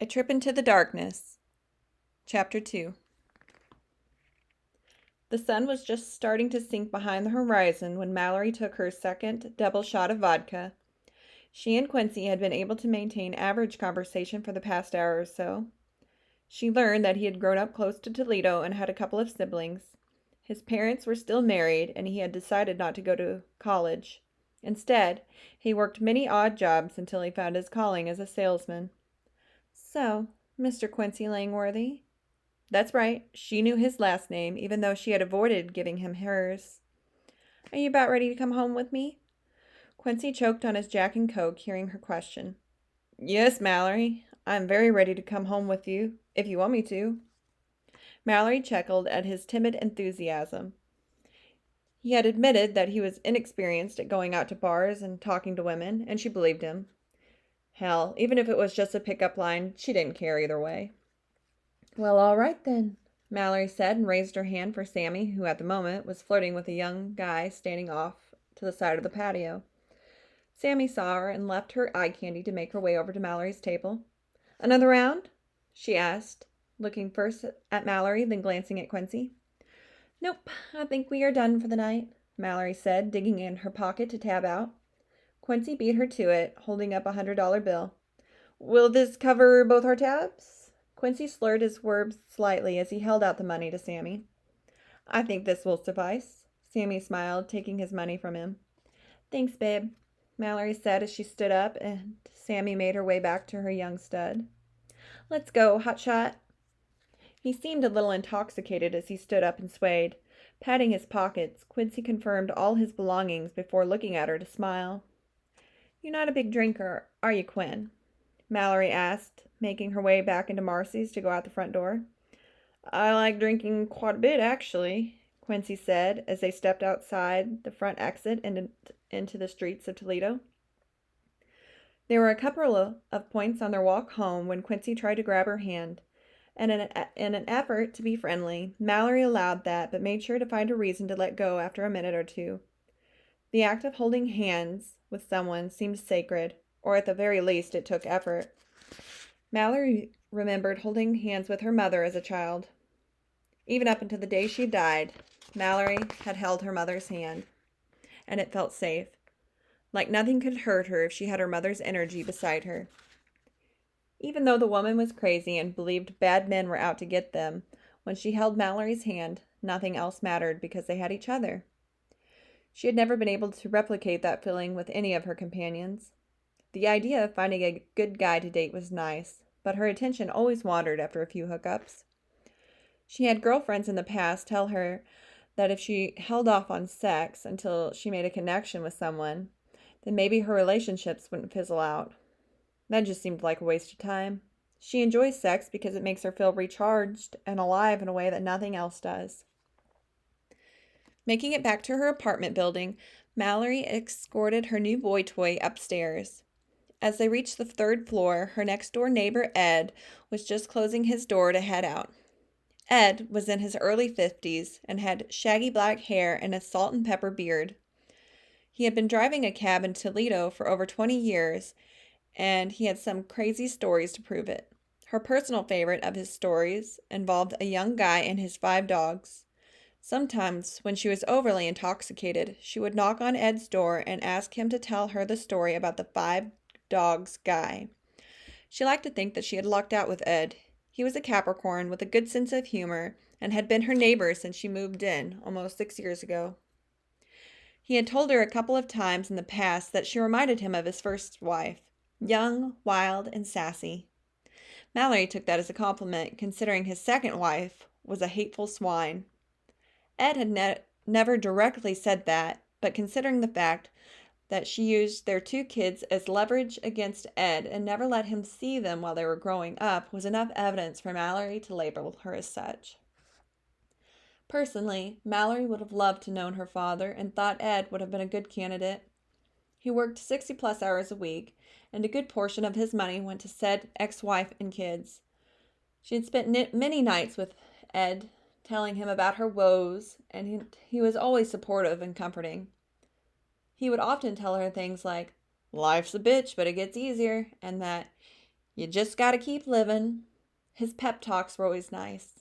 A Trip into the Darkness, Chapter 2. The sun was just starting to sink behind the horizon when Mallory took her second double shot of vodka. She and Quincy had been able to maintain average conversation for the past hour or so. She learned that he had grown up close to Toledo and had a couple of siblings. His parents were still married, and he had decided not to go to college. Instead, he worked many odd jobs until he found his calling as a salesman. "So, Mr. Quincy Langworthy." That's right, she knew his last name, even though she had avoided giving him hers. "Are you about ready to come home with me?" Quincy choked on his Jack and Coke, hearing her question. "Yes, Mallory. I'm very ready to come home with you, if you want me to." Mallory chuckled at his timid enthusiasm. He had admitted that he was inexperienced at going out to bars and talking to women, and she believed him. Hell, even if it was just a pickup line, she didn't care either way. "Well, all right then," Mallory said and raised her hand for Sammy, who at the moment was flirting with a young guy standing off to the side of the patio. Sammy saw her and left her eye candy to make her way over to Mallory's table. "Another round?" she asked, looking first at Mallory, then glancing at Quincy. "Nope, I think we are done for the night," Mallory said, digging in her pocket to tab out. Quincy beat her to it, holding up $100 bill. "Will this cover both our tabs?" Quincy slurred his words slightly as he held out the money to Sammy. "I think this will suffice," Sammy smiled, taking his money from him. "Thanks, babe," Mallory said as she stood up, and Sammy made her way back to her young stud. "Let's go, hotshot." He seemed a little intoxicated as he stood up and swayed. Patting his pockets, Quincy confirmed all his belongings before looking at her to smile. "You're not a big drinker, are you, Quinn?" Mallory asked, making her way back into Marcy's to go out the front door. "I like drinking quite a bit, actually," Quincy said as they stepped outside the front exit and into the streets of Toledo. There were a couple of points on their walk home when Quincy tried to grab her hand, and in an effort to be friendly, Mallory allowed that, but made sure to find a reason to let go after a minute or two. The act of holding hands with someone seemed sacred, or at the very least it took effort. Mallory remembered holding hands with her mother as a child. Even up until the day she died, Mallory had held her mother's hand, and it felt safe. Like nothing could hurt her if she had her mother's energy beside her. Even though the woman was crazy and believed bad men were out to get them, when she held Mallory's hand, nothing else mattered because they had each other. She had never been able to replicate that feeling with any of her companions. The idea of finding a good guy to date was nice, but her attention always wandered after a few hookups. She had girlfriends in the past tell her that if she held off on sex until she made a connection with someone, then maybe her relationships wouldn't fizzle out. That just seemed like a waste of time. She enjoys sex because it makes her feel recharged and alive in a way that nothing else does. Making it back to her apartment building, Mallory escorted her new boy toy upstairs. As they reached the third floor, her next-door neighbor, Ed, was just closing his door to head out. Ed was in his early 50s and had shaggy black hair and a salt and pepper beard. He had been driving a cab in Toledo for over 20 years, and he had some crazy stories to prove it. Her personal favorite of his stories involved a young guy and his 5 dogs. Sometimes, when she was overly intoxicated, she would knock on Ed's door and ask him to tell her the story about the 5 dogs guy. She liked to think that she had lucked out with Ed. He was a Capricorn with a good sense of humor and had been her neighbor since she moved in almost 6 years ago. He had told her a couple of times in the past that she reminded him of his first wife, young, wild, and sassy. Mallory took that as a compliment, considering his second wife was a hateful swine. Ed had never directly said that, but considering the fact that she used their 2 kids as leverage against Ed and never let him see them while they were growing up was enough evidence for Mallory to label her as such. Personally, Mallory would have loved to know her father and thought Ed would have been a good candidate. He worked 60-plus hours a week, and a good portion of his money went to said ex-wife and kids. She had spent many nights with Ed, telling him about her woes, and he was always supportive and comforting. He would often tell her things like, "Life's a bitch, but it gets easier," and that You just gotta keep living. His pep talks were always nice.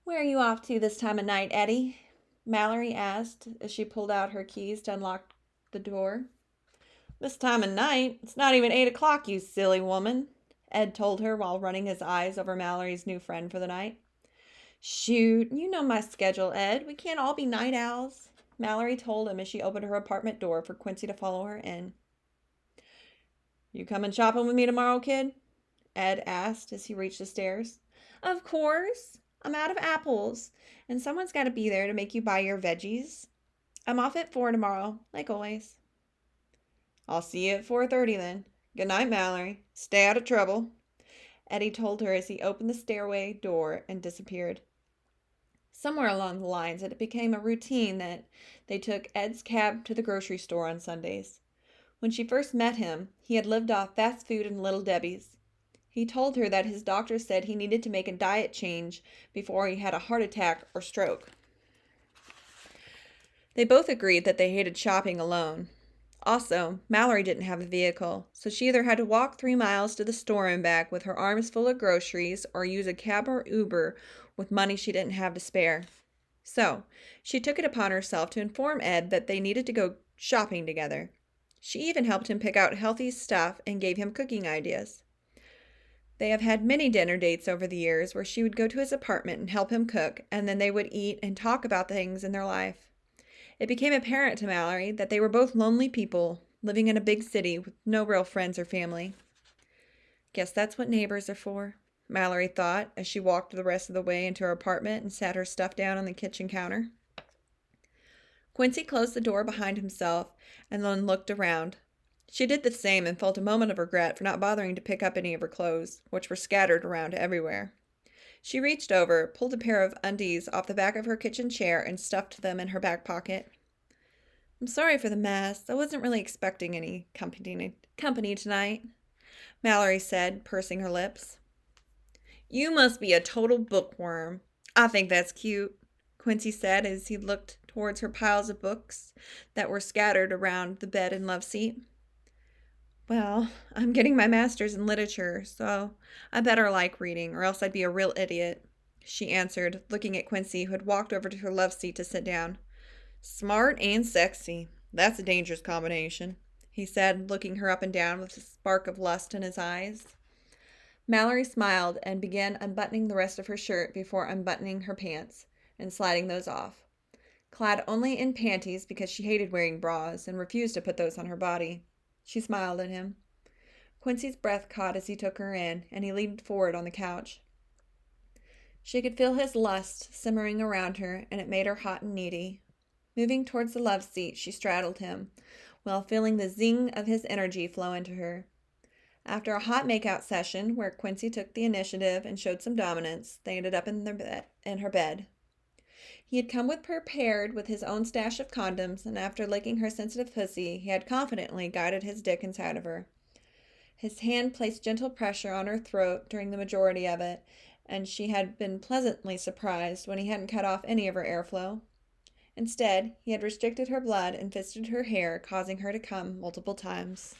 Where are you off to this time of night, Eddie? Mallory asked as she pulled out her keys to unlock the door. This time of night? It's not even 8 o'clock, you silly woman, Ed told her while running his eyes over Mallory's new friend for the night. Shoot, you know my schedule, Ed. We can't all be night owls, Mallory told him as she opened her apartment door for Quincy to follow her in. You coming shopping with me tomorrow, kid? Ed asked as he reached the stairs. Of course. I'm out of apples, and someone's got to be there to make you buy your veggies. I'm off at 4 tomorrow, like always. I'll see you at 4:30 then. Good night, Mallory. Stay out of trouble, Eddie told her as he opened the stairway door and disappeared. Somewhere along the lines, it became a routine that they took Ed's cab to the grocery store on Sundays. When she first met him, he had lived off fast food and Little Debbie's. He told her that his doctor said he needed to make a diet change before he had a heart attack or stroke. They both agreed that they hated shopping alone. Also, Mallory didn't have a vehicle, so she either had to walk 3 miles to the store and back with her arms full of groceries or use a cab or Uber with money she didn't have to spare. So, she took it upon herself to inform Ed that they needed to go shopping together. She even helped him pick out healthy stuff and gave him cooking ideas. They have had many dinner dates over the years where she would go to his apartment and help him cook, and then they would eat and talk about things in their life. It became apparent to Mallory that they were both lonely people living in a big city with no real friends or family. Guess that's what neighbors are for, Mallory thought as she walked the rest of the way into her apartment and sat her stuff down on the kitchen counter. Quincy closed the door behind himself and then looked around. She did the same and felt a moment of regret for not bothering to pick up any of her clothes, which were scattered around everywhere. She reached over, pulled a pair of undies off the back of her kitchen chair, and stuffed them in her back pocket. I'm sorry for the mess. I wasn't really expecting any company tonight, Mallory said, pursing her lips. You must be a total bookworm. I think that's cute, Quincy said as he looked towards her piles of books that were scattered around the bed and love seat. Well, I'm getting my master's in literature, so I better like reading, or else I'd be a real idiot, she answered, looking at Quincy, who had walked over to her love seat to sit down. Smart and sexy. That's a dangerous combination, he said, looking her up and down with a spark of lust in his eyes. Mallory smiled and began unbuttoning the rest of her shirt before unbuttoning her pants and sliding those off. Clad only in panties because she hated wearing bras and refused to put those on her body, she smiled at him. Quincy's breath caught as he took her in, and he leaned forward on the couch. She could feel his lust simmering around her, and it made her hot and needy. Moving towards the love seat, she straddled him, while feeling the zing of his energy flow into her. After a hot makeout session, where Quincy took the initiative and showed some dominance, they ended up in her bed. He had come prepared with his own stash of condoms, and after licking her sensitive pussy, he had confidently guided his dick inside of her. His hand placed gentle pressure on her throat during the majority of it, and she had been pleasantly surprised when he hadn't cut off any of her airflow. Instead, he had restricted her blood and fisted her hair, causing her to come multiple times.